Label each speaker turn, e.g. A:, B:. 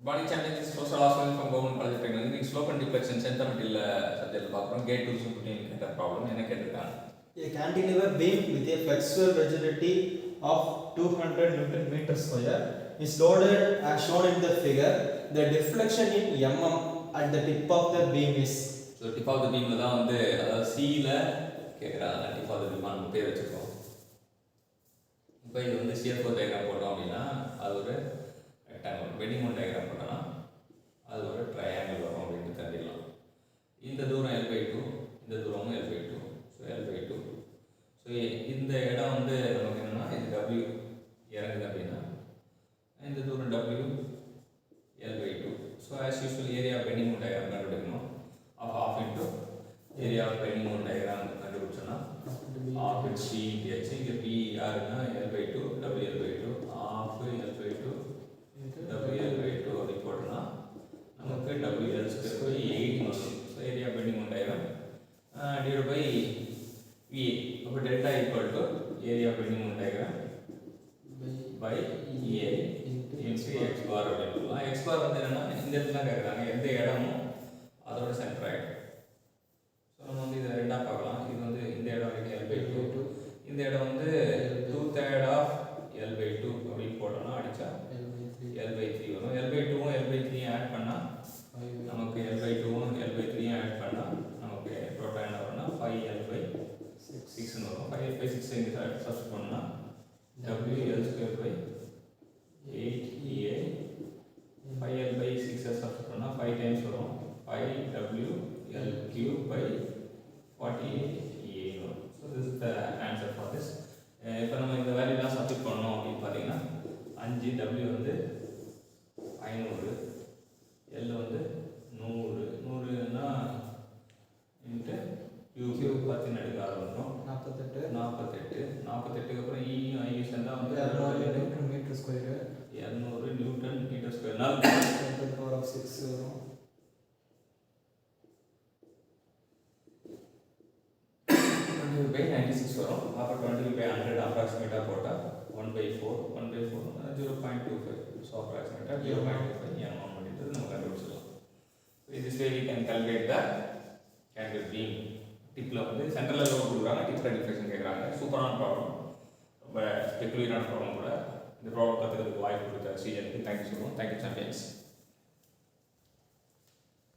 A: Morning champions, this is Professor Oswald from Government College of Technology. We slope and deflection centimeter subject பார்க்குறோம். Gate 215 கேட்ட problem என்ன கேட்டிருக்காங்க?
B: A cantilever beam with a flexural rigidity of 200 Newton meter square is loaded as shown in the figure. The deflection in mm at the tip of the beam is.
A: So tip of the beam தான் வந்து அதாவது C ல கேக்குறாங்க. Tip of the beam நம்ம பேர் வச்சுக்கோம். இப்போ இது வந்து shear force diagram போட்டோம் அப்படினா அது ஒரு rectangle. bending moment diagram போட்டோம்னா அது ஒரு triangle வரும் அப்படினு கண்டிடலாம். இந்த தூரம் L/2, இந்த தூரமும் L/2. So L/2. So இந்த இடம் வந்து நமக்கு என்னன்னா இது W இறங்குது அப்படினா இந்த தூரம் W L/2. So as usual area of bending moment diagram கண்டுபிடிக்கணும். half into area of bending moment diagram கண்டுபிடிச்சோம்னா half into C into H இங்க P யாருன்னா L/2 W L/2 half L/2 W L/2 அப்படி போட்டோம்னா நமக்கு W L square by 8 வரும். So area of bending moment diagram divided by VA. அப்ப delta equal to area of bending moment diagram by EA into x bar அப்படினா x bar வந்து என்னன்னா இந்த இடத்துல கேக்குறாங்க எந்த இடமும் அதோட சென்டர் ஆயிடும். சோ நம்ம வந்து இத ரெண்டா பார்க்கலாம். இது வந்து இந்த இடம் வரைக்கும் L/2 இந்த இடம் வந்து 2/3 of L/2 அப்படி போட்டோம்னா அடிச்சா L/3 வரும். L/2வும் L/3 ஆட் பண்ணா நமக்கு L/2வும் L/3 ஆட் பண்ணா நமக்கு டோட்டல் என்ன வரும்னா 5L/6 ன்னு வரும். 5L/6 இங்க சப்ஸ்டிட்யூட் பண்ணா WL square by 8EA 5L/6 substitute பண்ணா 5 டைம்ஸ் வரும். 5WL cube by 48EA வரும். So this is the answer for this. இப்போ நம்ம இந்த வேல்யூலாம் சப்ஸ்டிட்யூட் பண்ணோம் அப்படி பாத்தீங்கன்னா 5W வந்து 500 L வந்து 100 100னா இன்டு cube 10 அடுக்கு 6 வரும் 48 48க்கு அப்புறம் E I சேர்ந்தா வந்து 200
B: Newton meter square
A: 200 newton metre ஸ்கொயர்னால்
B: 10⁶ வரும்.
A: by 96 வரும். அப்ப 20 by 100 approximate போட்டா 1/4 0.25. So approximate 0.25 mm அப்படின்றது நம்ம கண்டுபிடிச்சிடலாம். So this way we can calculate the cantilever beam. டிப்ல வந்து சென்டர்ல லோட் கொடுக்குறாங்க, டிப்ல டிஃப்ளெக்ஷன் கேக்குறாங்க. சூப்பரான ப்ராப்ளம். ரொம்ப ஸ்பெகுலரான ப்ராப்ளம் கூட. இந்த ப்ராப்ளம் கத்துக்கிறதுக்கு வாய்ப்பு கொடுத்த CN க்கு தேங்க்யூ சொல்லுவோம். Thank you champions.